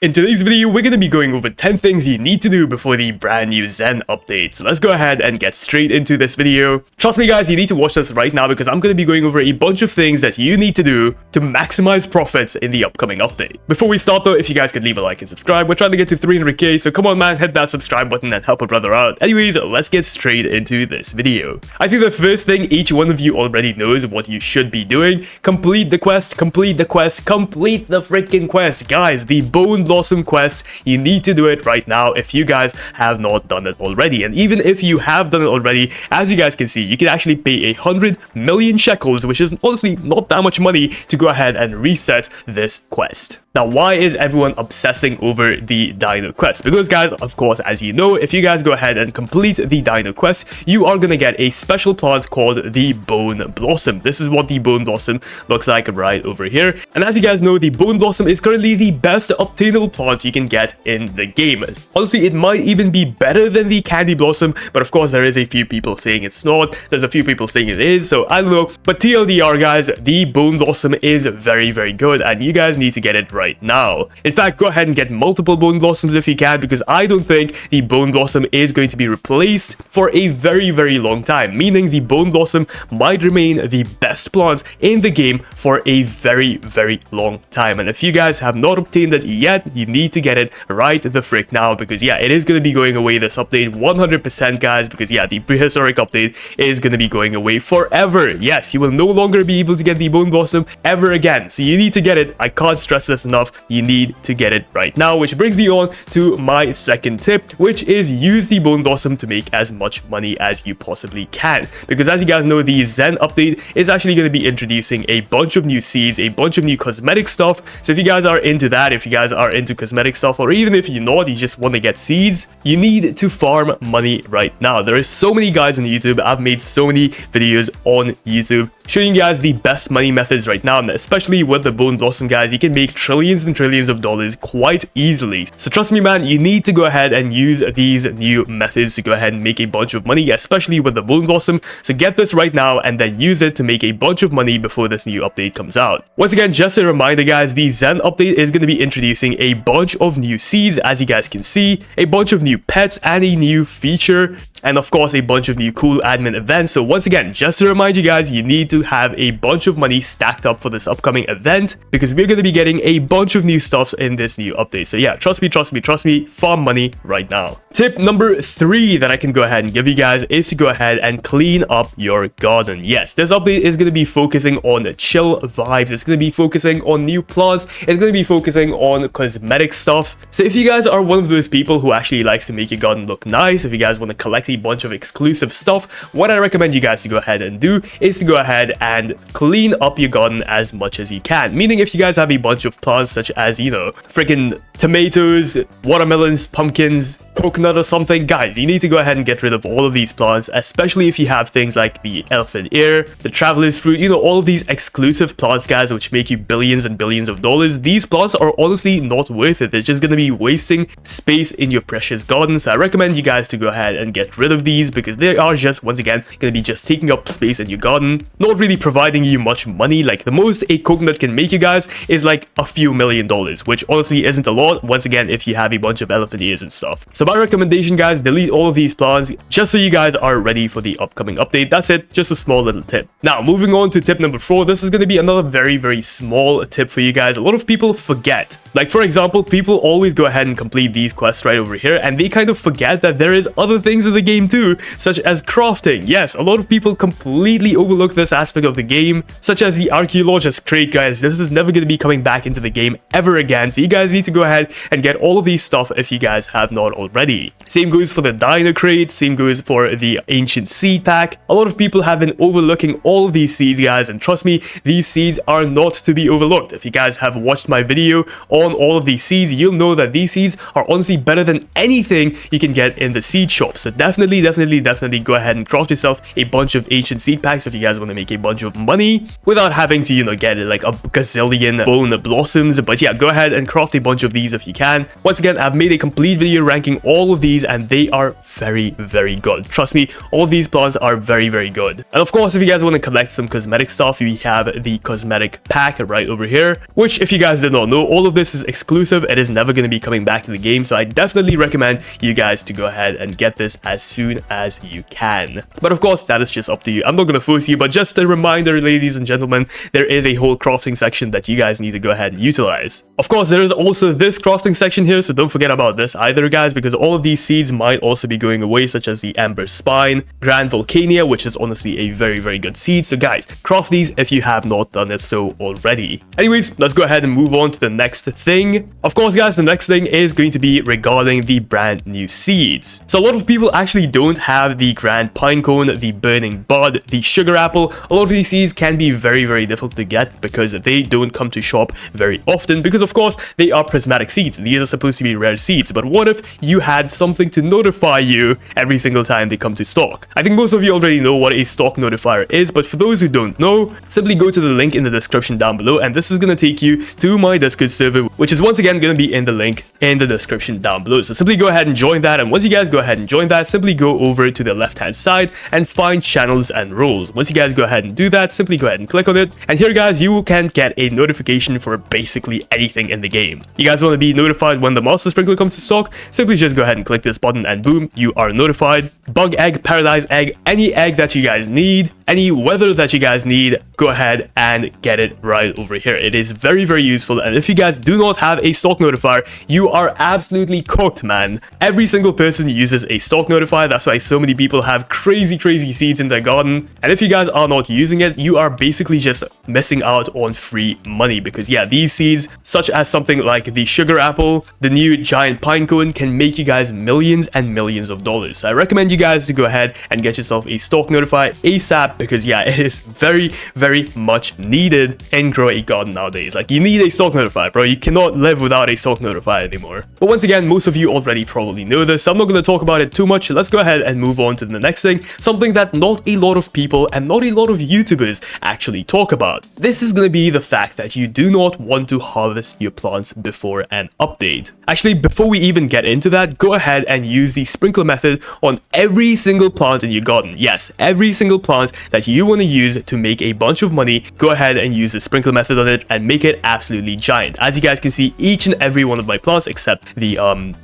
In today's video, we're going to be going over 10 things you need to do before the brand new ZEN update. So let's go ahead and get straight into this video. Trust me guys, you need to watch this right now because I'm going to be going over a bunch of things that you need to do to maximize profits in the upcoming update. Before we start though, if you guys could leave a like and subscribe, we're trying to get to 300k, so come on man, hit that subscribe button and help a brother out. Anyways, let's get straight into this video. I think the first thing each one of you already knows what you should be doing. Complete the quest, complete the quest, complete the freaking quest. Guys, the Bone Blossom quest, you need to do it right now if you guys have not done it already. And even if you have done it already, as you guys can see, you can actually pay 100 million shekels, which is honestly not that much money, to go ahead and reset this quest. Now, why is everyone obsessing over the Dino quest? Because guys, of course, as you know, if you guys go ahead and complete the Dino quest, you are gonna get a special plant called the Bone Blossom. This is what the Bone Blossom looks like right over here. And as you guys know, the Bone Blossom is currently the best obtainable plant you can get in the game. Honestly, it might even be better than the Candy Blossom, but of course, there is a few people saying it's not. There's a few people saying it is, so I don't know. But TLDR, guys, the Bone Blossom is very, very good, and you guys need to get it right now. In fact, go ahead and get multiple Bone Blossoms if you can, because I don't think the Bone Blossom is going to be replaced for a very, very long time, meaning the Bone Blossom might remain the best plant in the game for a very, very long time. And if you guys have not obtained it yet, you need to get it right the frick now, because yeah, it is going to be going away this update 100%, guys, because yeah, the prehistoric update is going to be going away forever. Yes, you will no longer be able to get the Bone Blossom ever again, so you need to get it. I can't stress this enough. You need to get it right now, which brings me on to my second tip, which is use the Bone Blossom to make as much money as you possibly can, because as you guys know, the ZEN update is actually going to be introducing a bunch of new seeds, a bunch of new cosmetic stuff. So if you guys are into that, if you guys are into cosmetic stuff, or even if you're not, you just want to get seeds, you need to farm money right now. There is so many guys on YouTube. I've made so many videos on YouTube showing you guys the best money methods right now, and especially with the Bone Blossom, guys, you can make trillions and trillions of dollars quite easily. So trust me man, you need to go ahead and use these new methods to go ahead and make a bunch of money, especially with the Bone Blossom. So get this right now and then use it to make a bunch of money before this new update comes out. Once again, just a reminder guys, the ZEN update is going to be introducing a bunch of new seeds, as you guys can see, a bunch of new pets and a new feature, and of course a bunch of new cool admin events. So once again, just to remind you guys, you need to have a bunch of money stacked up for this upcoming event, because we're going to be getting a bunch of new stuff in this new update. So yeah, trust me, farm money right now. Tip number 3 that I can go ahead and give you guys is to go ahead and clean up your garden. Yes, this update is going to be focusing on chill vibes. It's going to be focusing on new plants. It's going to be focusing on cosmetic stuff. So if you guys are one of those people who actually likes to make your garden look nice, if you guys want to collect a bunch of exclusive stuff, what I recommend you guys to go ahead and do is to go ahead and clean up your garden as much as you can. Meaning if you guys have a bunch of plants such as, you know, freaking tomatoes, watermelons, pumpkins, coconut or something, guys, you need to go ahead and get rid of all of these plants, especially if you have things like the elephant ear, the traveler's fruit, you know, all of these exclusive plants, guys, which make you billions and billions of dollars. These plants are honestly not worth it. They're just going to be wasting space in your precious garden. So I recommend you guys to go ahead and get rid of these, because they are just, once again, going to be just taking up space in your garden, not really providing you much money. Like the most a coconut can make you guys is like a few $1,000,000, which honestly isn't a lot, once again, if you have a bunch of elephant ears and stuff. So my recommendation, guys, delete all of these plants just so you guys are ready for the upcoming update. That's it, just a small little tip. Now moving on to tip number 4, this is going to be another very, very small tip for you guys. A lot of people forget, like for example, people always go ahead and complete these quests right over here, and they kind of forget that there is other things in the game too, such as crafting. Yes, a lot of people completely overlook this aspect of the game, such as the archaeologist crate, guys. This is never going to be coming back into the game ever again, so you guys need to go ahead and get all of these stuff if you guys have not already. Same goes for the dino crate, same goes for the ancient seed pack. A lot of people have been overlooking all of these seeds, guys, and trust me, these seeds are not to be overlooked. If you guys have watched my video on all of these seeds, you'll know that these seeds are honestly better than anything you can get in the seed shop. So definitely go ahead and craft yourself a bunch of ancient seed packs if you guys want to make a bunch of money without having to, you know, get like a gazillion bone blossoms. But yeah, go ahead and craft a bunch of these these if you can. Once again, I've made a complete video ranking all of these, and they are very, very good. Trust me, all of these plants are very, very good. And of course, if you guys want to collect some cosmetic stuff, we have the cosmetic pack right over here, which, if you guys did not know, all of this is exclusive. It is never going to be coming back to the game, so I definitely recommend you guys to go ahead and get this as soon as you can. But of course, that is just up to you. I'm not going to force you, but just a reminder, ladies and gentlemen, there is a whole crafting section that you guys need to go ahead and utilize. Of course, there is also this crafting section here, so don't forget about this either, guys, because all of these seeds might also be going away, such as the Ember Spine, Grand Volcania, which is honestly a very, very good seed. So guys, craft these if you have not done it so already. Anyways, let's go ahead and move on to the next thing. Of course, guys, the next thing is going to be regarding the brand new seeds. So a lot of people actually don't have the Grand Pinecone, the Burning Bud, the Sugar Apple. A lot of these seeds can be very, very difficult to get because they don't come to shop very often, because of course they are prismatic seeds. These are supposed to be rare seeds, but what if you had something to notify you every single time they come to stock? I think most of you already know what a stock notifier is, but for those who don't know, simply go to the link in the description down below, and this is going to take you to my Discord server, which is once again going to be in the link in the description down below. So simply go ahead and join that, and once you guys go ahead and join that, simply go over to the left hand side and find channels and roles. Once you guys go ahead and do that, simply go ahead and click on it, and here, guys, you can get a notification for basically anything in the game. You guys want to be notified when the Master Sprinkler comes to stock? Simply just go ahead and click this button, and boom, you are notified. Bug egg, paradise egg, any egg that you guys need, any weather that you guys need, go ahead and get it right over here. It is very, very useful, and if you guys do not have a stock notifier, you are absolutely cooked, man. Every single person uses a stock notifier. That's why so many people have crazy, crazy seeds in their garden, and if you guys are not using it, you are basically just missing out on free money, because yeah, these seeds, such as something like the Sugar Apple, the new Giant Pinecone, can make you guys millions and millions of dollars. So I recommend you guys to go ahead and get yourself a stock notifier ASAP, because yeah, it is very, very much needed in growing a garden nowadays. Like, you need a stock notifier, bro. You cannot live without a stock notifier anymore. But once again, most of you already probably know this, so I'm not going to talk about it too much. Let's go ahead and move on to the next thing, something that not a lot of people and not a lot of YouTubers actually talk about. This is going to be the fact that you do not want to harvest your plants before an update. Actually, before we even get into that, go ahead and use the sprinkler method on every single plant in your garden. Yes, every single plant that you want to use to make a bunch of money, go ahead and use the sprinkler method on it and make it absolutely giant. As you guys can see, each and every one of my plants, except the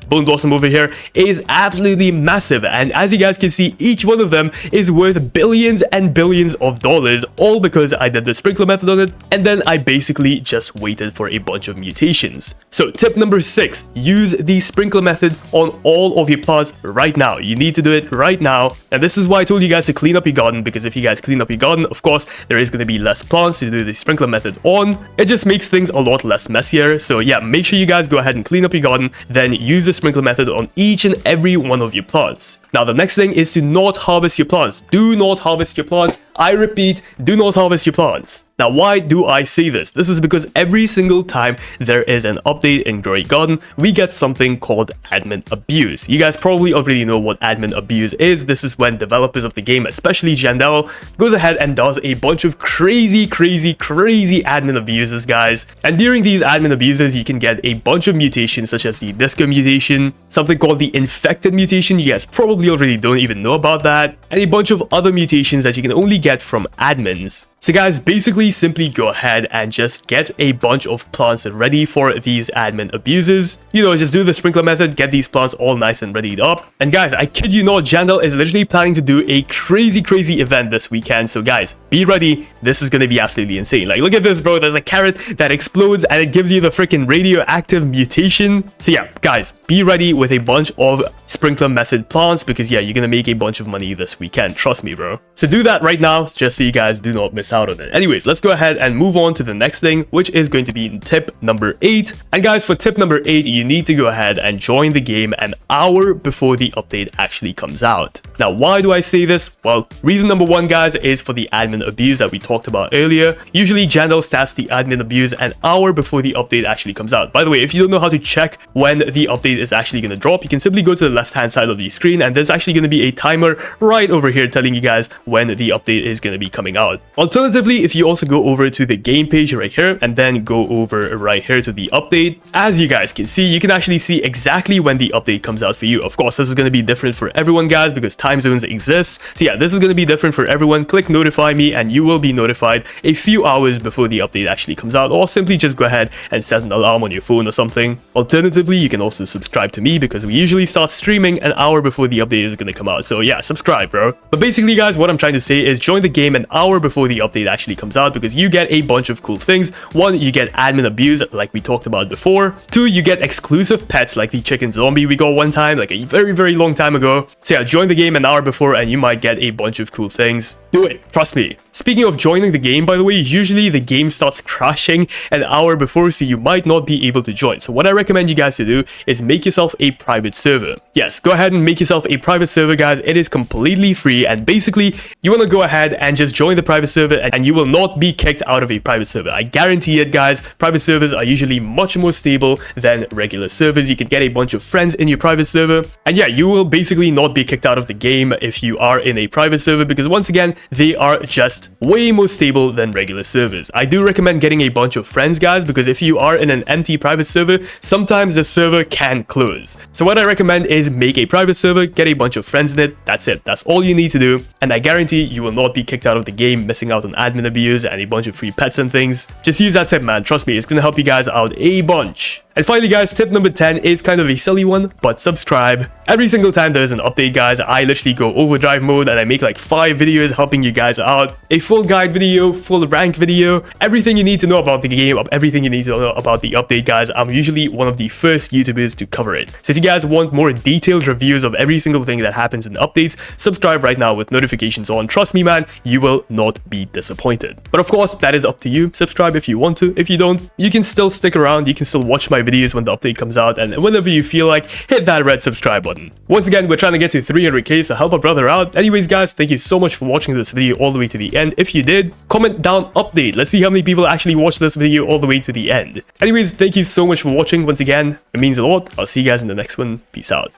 Bone Blossom over here, is absolutely massive, and as you guys can see, each one of them is worth billions and billions of dollars, all because I did the sprinkler method on it, and then I basically just waited for a bunch of mutations. So tip number 6, use the sprinkler method on all of your plants right now. You need to do it right now, and this is why I told you guys to clean up your garden, because if you guys clean up your garden, of course, there is going to be less plants to do the sprinkler method on. It just makes things a lot less messier. So yeah, make sure you guys go ahead and clean up your garden, then use the sprinkler method on each and every one of your plants. Now, the next thing is to not harvest your plants. Do not harvest your plants. I repeat, do not harvest your plants. Now, why do I say this? This is because every single time there is an update in Grow a Garden, we get something called admin abuse. You guys probably already know what admin abuse is. This is when developers of the game, especially Jandel, goes ahead and does a bunch of crazy admin abuses, guys. And during these admin abuses, you can get a bunch of mutations, such as the Disco mutation, something called the Infected mutation. You guys probably already don't even know about that, and a bunch of other mutations that you can only get from admins. So guys, basically simply go ahead and just get a bunch of plants ready for these admin abuses. You know, just do the sprinkler method, get these plants all nice and readied up. And guys, I kid you not, Jandel is literally planning to do a crazy event this weekend. So guys, be ready. This is going to be absolutely insane. Like, look at this, bro. There's a carrot that explodes and it gives you the freaking radioactive mutation. So yeah, guys, be ready with a bunch of sprinkler method plants, because yeah, you're going to make a bunch of money this weekend. Trust me, bro. So do that right now, just so you guys do not miss out on it. Anyways, let's go ahead and move on to the next thing, which is going to be tip number 8. And guys, for tip number 8, you need to go ahead and join the game an hour before the update actually comes out. Now, why do I say this? Well, reason number one, guys, is for the admin abuse that we talked about earlier. Usually, Jandal stats the admin abuse an hour before the update actually comes out. By the way, if you don't know how to check when the update is actually going to drop, you can simply go to the left-hand side of the screen, and there's actually going to be a timer right over here telling you guys when the update is going to be coming out. Alternatively, if you also go over to the game page right here, and then go over right here to the update, as you guys can see, you can actually see exactly when the update comes out for you. Of course, this is going to be different for everyone, guys, because time zones exist. So yeah, this is going to be different for everyone. Click notify me and you will be notified a few hours before the update actually comes out, or simply just go ahead and set an alarm on your phone or something. Alternatively, you can also subscribe to me because we usually start streaming an hour before the update is going to come out. So yeah, subscribe, bro. But basically, guys, what I'm trying to say is join the game an hour before the update actually comes out, because you get a bunch of cool things. One, you get admin abuse like we talked about before. Two, you get exclusive pets like the chicken zombie we got one time, like a very long time ago. So yeah, join the game an hour before and you might get a bunch of cool things. Do it, trust me. Speaking of joining the game, by the way, usually the game starts crashing an hour before, so you might not be able to join. So what I recommend you guys to do is make yourself a private server. Yes, go ahead and make yourself a private server, guys. It is completely free, and basically you want to go ahead and just join the private server and you will not be kicked out of a private server. I guarantee it, guys. Private servers are usually much more stable than regular servers. You can get a bunch of friends in your private server, and yeah, you will basically not be kicked out of the game if you are in a private server, because once again, they are just way more stable than regular servers. I do recommend getting a bunch of friends, guys, because if you are in an empty private server, sometimes the server can close. So what I recommend is make a private server, get a bunch of friends in it. That's it. That's all you need to do, and I guarantee you will not be kicked out of the game, missing out on admin abuse and a bunch of free pets and things. Just use that tip, man. Trust me, it's gonna help you guys out a bunch. And finally, guys, tip number 10 is kind of a silly one, but subscribe. Every single time there's an update, guys, I literally go overdrive mode and I make like 5 videos helping you guys out. A full guide video, full rank video, everything you need to know about the game, everything you need to know about the update, guys. I'm usually one of the first YouTubers to cover it. So if you guys want more detailed reviews of every single thing that happens in updates, subscribe right now with notifications on. Trust me, man, you will not be disappointed. But of course, that is up to you. Subscribe if you want to. If you don't, you can still stick around. You can still watch my videos when the update comes out, and whenever you feel like, hit that red subscribe button. Once again, we're trying to get to 300k, so help a brother out. Anyways, guys, thank you so much for watching this video all the way to the end. If you did, comment down update. Let's see how many people actually watched this video all the way to the end. Anyways, thank you so much for watching once again. It means a lot. I'll see you guys in the next one. Peace out.